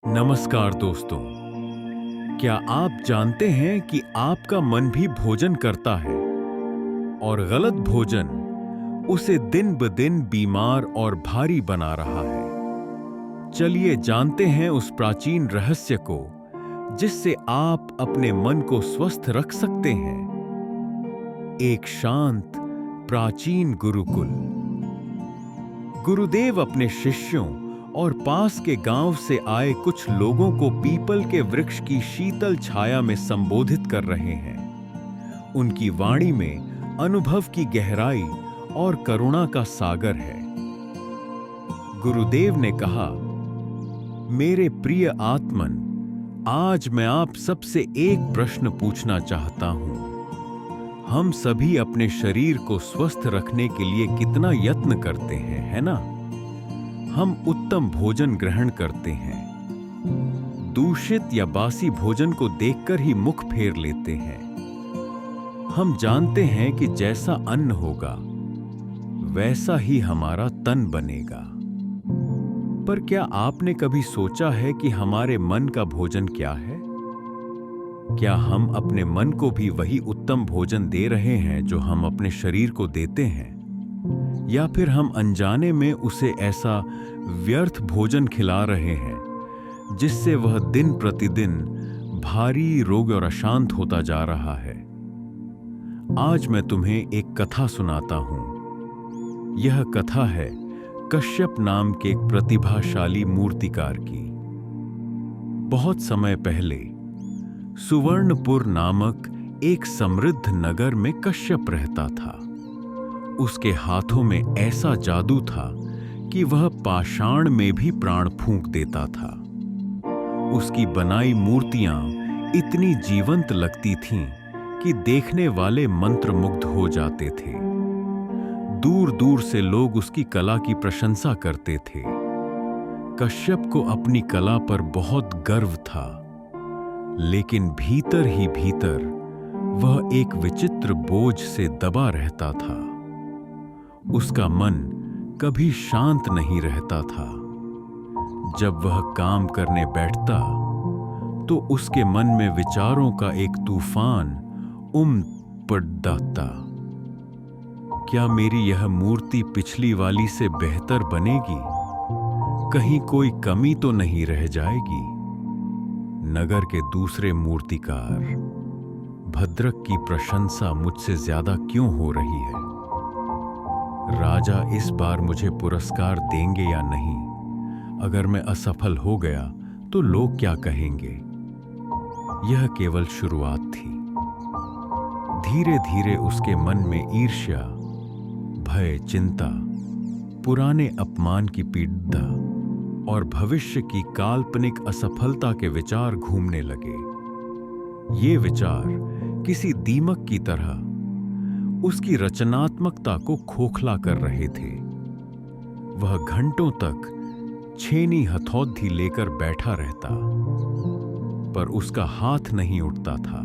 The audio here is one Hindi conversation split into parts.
नमस्कार दोस्तों। क्या आप जानते हैं कि आपका मन भी भोजन करता है और गलत भोजन उसे दिन ब दिन बीमार और भारी बना रहा है। चलिए जानते हैं उस प्राचीन रहस्य को जिससे आप अपने मन को स्वस्थ रख सकते हैं। एक शांत प्राचीन गुरुकुल। गुरुदेव अपने शिष्यों और पास के गांव से आए कुछ लोगों को पीपल के वृक्ष की शीतल छाया में संबोधित कर रहे हैं। उनकी वाणी में अनुभव की गहराई और करुणा का सागर है। गुरुदेव ने कहा, मेरे प्रिय आत्मन, आज मैं आप सबसे एक प्रश्न पूछना चाहता हूं। हम सभी अपने शरीर को स्वस्थ रखने के लिए कितना यत्न करते हैं, है ना? हम उत्तम भोजन ग्रहण करते हैं। दूषित या बासी भोजन को देखकर ही मुख फेर लेते हैं। हम जानते हैं कि जैसा अन्न होगा वैसा ही हमारा तन बनेगा। पर क्या आपने कभी सोचा है कि हमारे मन का भोजन क्या है? क्या हम अपने मन को भी वही उत्तम भोजन दे रहे हैं जो हम अपने शरीर को देते हैं? या फिर हम अनजाने में उसे ऐसा व्यर्थ भोजन खिला रहे हैं जिससे वह दिन प्रतिदिन भारी, रोग और अशांत होता जा रहा है? आज मैं तुम्हें एक कथा सुनाता हूं। यह कथा है कश्यप नाम के एक प्रतिभाशाली मूर्तिकार की। बहुत समय पहले सुवर्णपुर नामक एक समृद्ध नगर में कश्यप रहता था। उसके हाथों में ऐसा जादू था कि वह पाषाण में भी प्राण फूंक देता था। उसकी बनाई मूर्तियां इतनी जीवंत लगती थीं कि देखने वाले मंत्रमुग्ध हो जाते थे। दूर दूर से लोग उसकी कला की प्रशंसा करते थे। कश्यप को अपनी कला पर बहुत गर्व था, लेकिन भीतर ही भीतर वह एक विचित्र बोझ से दबा रहता था। उसका मन कभी शांत नहीं रहता था। जब वह काम करने बैठता तो उसके मन में विचारों का एक तूफान उमड़ जाता। क्या मेरी यह मूर्ति पिछली वाली से बेहतर बनेगी? कहीं कोई कमी तो नहीं रह जाएगी? नगर के दूसरे मूर्तिकार भद्रक की प्रशंसा मुझसे ज्यादा क्यों हो रही है? राजा इस बार मुझे पुरस्कार देंगे या नहीं? अगर मैं असफल हो गया तो लोग क्या कहेंगे? यह केवल शुरुआत थी। धीरे धीरे उसके मन में ईर्ष्या, भय, चिंता, पुराने अपमान की पीड़ा और भविष्य की काल्पनिक असफलता के विचार घूमने लगे। ये विचार किसी दीमक की तरह उसकी रचनात्मकता को खोखला कर रहे थे। वह घंटों तक छेनी हथौड़ी लेकर बैठा रहता, पर उसका हाथ नहीं उठता था।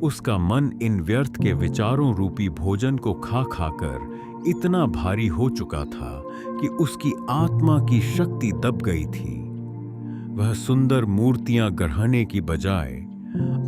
उसका मन इन व्यर्थ के विचारों रूपी भोजन को खा खाकर इतना भारी हो चुका था कि उसकी आत्मा की शक्ति दब गई थी। वह सुंदर मूर्तियां गढ़ने की बजाय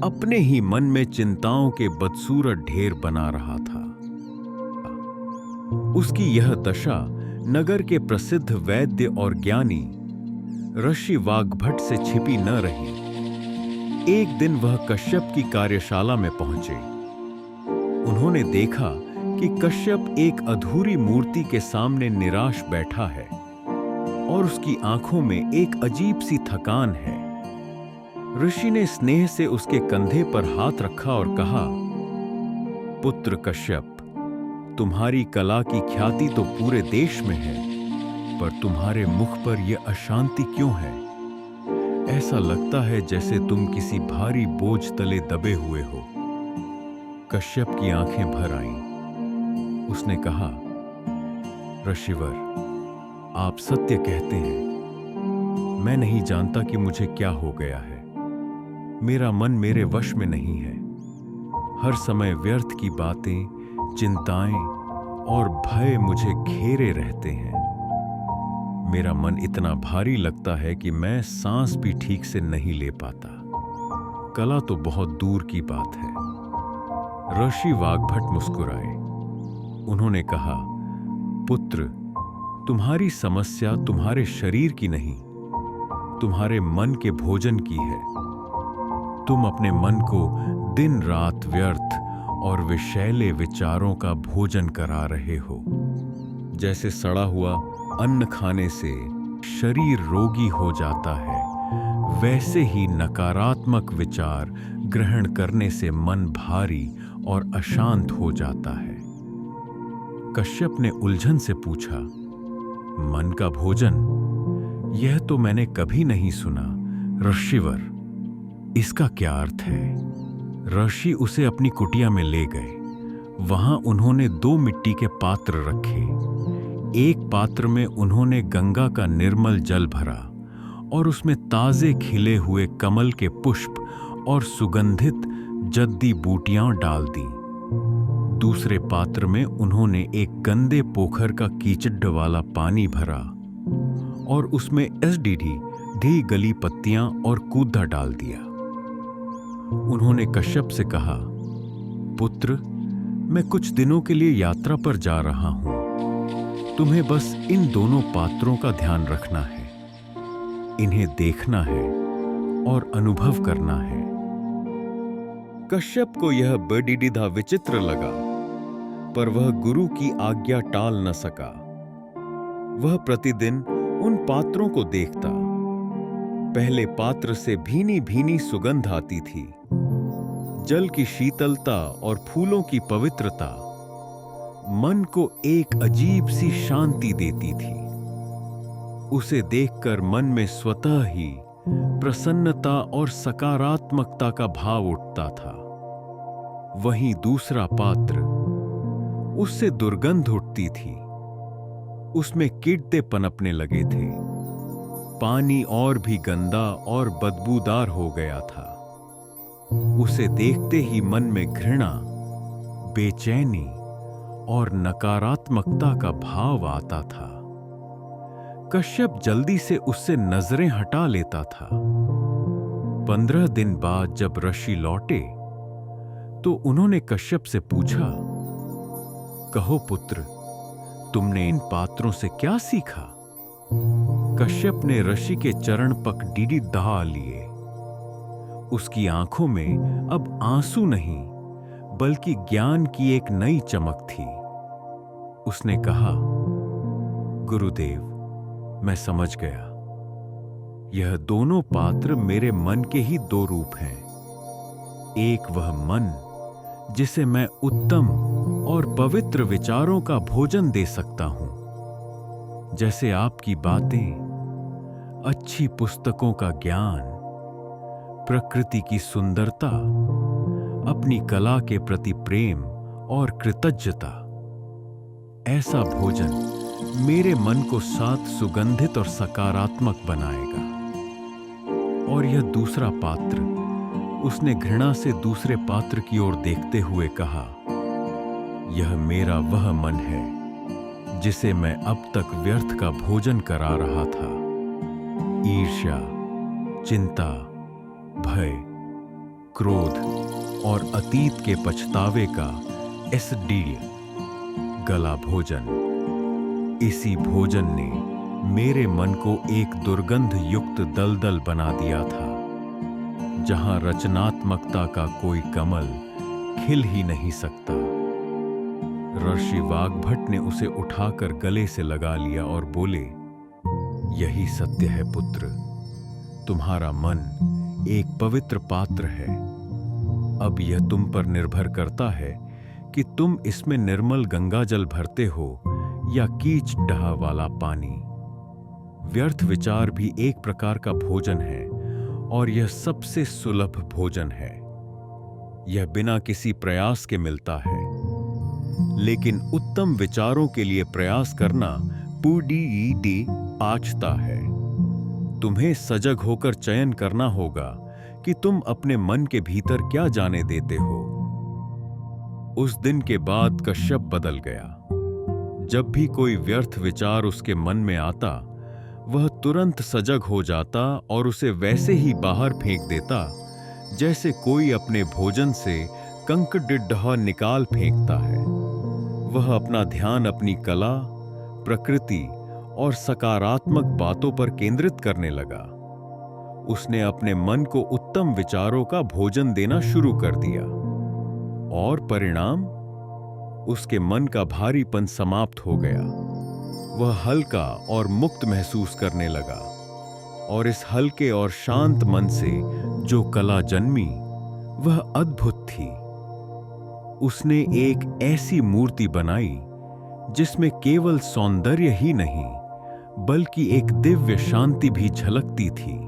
अपने ही मन में चिंताओं के बदसूरत ढेर बना रहा था। उसकी यह दशा नगर के प्रसिद्ध वैद्य और ज्ञानी ऋषि वाग्भट से छिपी न रही। एक दिन वह कश्यप की कार्यशाला में पहुंचे। उन्होंने देखा कि कश्यप एक अधूरी मूर्ति के सामने निराश बैठा है और उसकी आंखों में एक अजीब सी थकान है। ऋषि ने स्नेह से उसके कंधे पर हाथ रखा और कहा, पुत्र कश्यप, तुम्हारी कला की ख्याति तो पूरे देश में है, पर तुम्हारे मुख पर यह अशांति क्यों है? ऐसा लगता है जैसे तुम किसी भारी बोझ तले दबे हुए हो। कश्यप की आंखें भर आईं। उसने कहा, ऋषिवर, आप सत्य कहते हैं। मैं नहीं जानता कि मुझे क्या हो गया है। मेरा मन मेरे वश में नहीं है। हर समय व्यर्थ की बातें, चिंताएं और भय मुझे घेरे रहते हैं। मेरा मन इतना भारी लगता है कि मैं सांस भी ठीक से नहीं ले पाता। कला तो बहुत दूर की बात है। ऋषि वाग्भट मुस्कुराए। उन्होंने कहा, पुत्र, तुम्हारी समस्या तुम्हारे शरीर की नहीं, तुम्हारे मन के भोजन की है। तुम अपने मन को दिन रात व्यर्थ और विषैले विचारों का भोजन करा रहे हो। जैसे सड़ा हुआ अन्न खाने से शरीर रोगी हो जाता है, वैसे ही नकारात्मक विचार ग्रहण करने से मन भारी और अशांत हो जाता है। कश्यप ने उलझन से पूछा, मन का भोजन? यह तो मैंने कभी नहीं सुना। ऋषिवर, इसका क्या अर्थ है? ऋषि उसे अपनी कुटिया में ले गए। वहां उन्होंने 2 मिट्टी के पात्र रखे। एक पात्र में उन्होंने गंगा का निर्मल जल भरा और उसमें ताजे खिले हुए कमल के पुष्प और सुगंधित जद्दी बूटियां डाल दी। दूसरे पात्र में उन्होंने एक गंदे पोखर का कीचड़ वाला पानी भरा और उसमें ढी गली पत्तियां और कूदा डाल दिया। उन्होंने कश्यप से कहा, पुत्र, मैं कुछ दिनों के लिए यात्रा पर जा रहा हूं। तुम्हें बस इन दोनों पात्रों का ध्यान रखना है, इन्हें देखना है और अनुभव करना है। कश्यप को यह बड़ीडिधा विचित्र लगा, पर वह गुरु की आज्ञा टाल न सका। वह प्रतिदिन उन पात्रों को देखता। पहले पात्र से भीनी भीनी सुगंध आती थी। जल की शीतलता और फूलों की पवित्रता मन को एक अजीब सी शांति देती थी। उसे देखकर मन में स्वतः ही प्रसन्नता और सकारात्मकता का भाव उठता था। वहीं दूसरा पात्र, उससे दुर्गंध उठती थी। उसमें कीड़े पनपने लगे थे। पानी और भी गंदा और बदबूदार हो गया था। उसे देखते ही मन में घृणा, बेचैनी और नकारात्मकता का भाव आता था। कश्यप जल्दी से उससे नजरें हटा लेता था। 15 दिन बाद जब ऋषि लौटे तो उन्होंने कश्यप से पूछा, कहो पुत्र, तुमने इन पात्रों से क्या सीखा? कश्यप ने ऋषि के चरण पक डीडी दहा लिए। उसकी आंखों में अब आंसू नहीं, बल्कि ज्ञान की एक नई चमक थी। उसने कहा, गुरुदेव, मैं समझ गया। यह दोनों पात्र मेरे मन के ही 2 रूप हैं। एक वह मन जिसे मैं उत्तम और पवित्र विचारों का भोजन दे सकता हूं, जैसे आपकी बातें, अच्छी पुस्तकों का ज्ञान, प्रकृति की सुंदरता, अपनी कला के प्रति प्रेम और कृतज्ञता। ऐसा भोजन मेरे मन को साथ सुगंधित और सकारात्मक बनाएगा। और यह दूसरा पात्र, उसने घृणा से दूसरे पात्र की ओर देखते हुए कहा, यह मेरा वह मन है जिसे मैं अब तक व्यर्थ का भोजन करा रहा था। ईर्ष्या, चिंता, भय, क्रोध और अतीत के पछतावे का एसिड गला भोजन। इसी भोजन ने मेरे मन को एक दुर्गंध युक्त दलदल बना दिया था, जहां रचनात्मकता का कोई कमल खिल ही नहीं सकता। ऋषि वाग्भट ने उसे उठाकर गले से लगा लिया और बोले, यही सत्य है पुत्र, तुम्हारा मन एक पवित्र पात्र है। अब यह तुम पर निर्भर करता है कि तुम इसमें निर्मल गंगा जल भरते हो या कीच डहा वाला पानी। व्यर्थ विचार भी एक प्रकार का भोजन है और यह सबसे सुलभ भोजन है। यह बिना किसी प्रयास के मिलता है, लेकिन उत्तम विचारों के लिए प्रयास करना पूडी आचता है। तुम्हें सजग होकर चयन करना होगा कि तुम अपने मन के भीतर क्या जाने देते हो। उस दिन के बाद कश्यप बदल गया। जब भी कोई व्यर्थ विचार उसके मन में आता, वह तुरंत सजग हो जाता और उसे वैसे ही बाहर फेंक देता जैसे कोई अपने भोजन से कंकडिड्ढा निकाल फेंकता है। वह अपना ध्यान अपनी कला, प्रकृति और सकारात्मक बातों पर केंद्रित करने लगा। उसने अपने मन को उत्तम विचारों का भोजन देना शुरू कर दिया और परिणाम, उसके मन का भारीपन समाप्त हो गया। वह हल्का और मुक्त महसूस करने लगा और इस हल्के और शांत मन से जो कला जन्मी वह अद्भुत थी। उसने एक ऐसी मूर्ति बनाई जिसमें केवल सौंदर्य ही नहीं बल्कि एक दिव्य शांति भी झलकती थी।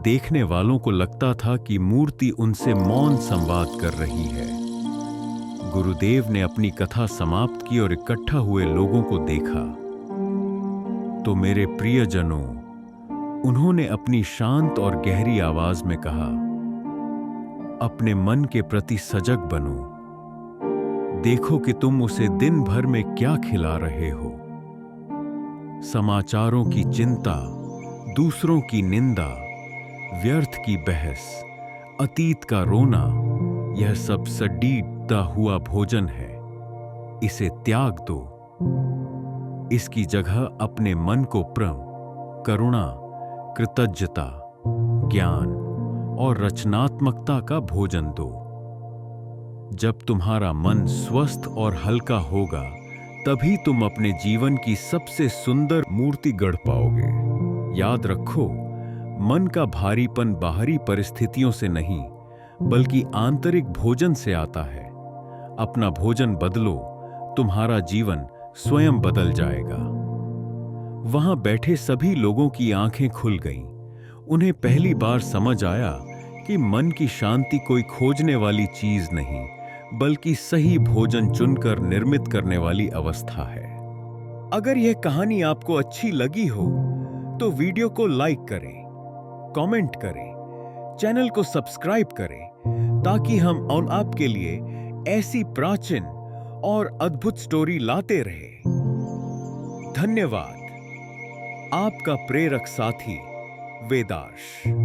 देखने वालों को लगता था कि मूर्ति उनसे मौन संवाद कर रही है। गुरुदेव ने अपनी कथा समाप्त की और इकट्ठा हुए लोगों को देखा तो मेरे प्रियजनों, उन्होंने अपनी शांत और गहरी आवाज में कहा, अपने मन के प्रति सजग बनो। देखो कि तुम उसे दिन भर में क्या खिला रहे हो। समाचारों की चिंता, दूसरों की निंदा, व्यर्थ की बहस, अतीत का रोना, यह सब सड़ता हुआ भोजन है। इसे त्याग दो। इसकी जगह अपने मन को प्रेम, करुणा, कृतज्ञता, ज्ञान और रचनात्मकता का भोजन दो। जब तुम्हारा मन स्वस्थ और हल्का होगा तभी तुम अपने जीवन की सबसे सुंदर मूर्ति गढ़ पाओगे। याद रखो, मन का भारीपन बाहरी परिस्थितियों से नहीं बल्कि आंतरिक भोजन से आता है। अपना भोजन बदलो, तुम्हारा जीवन स्वयं बदल जाएगा। वहां बैठे सभी लोगों की आंखें खुल गईं। उन्हें पहली बार समझ आया कि मन की शांति कोई खोजने वाली चीज नहीं बल्कि सही भोजन चुनकर निर्मित करने वाली अवस्था है। अगर यह कहानी आपको अच्छी लगी हो तो वीडियो को लाइक करें, कमेंट करें, चैनल को सब्सक्राइब करें ताकि हम आपके लिए ऐसी प्राचीन और अद्भुत स्टोरी लाते रहें। धन्यवाद। आपका प्रेरक साथी वेदांश।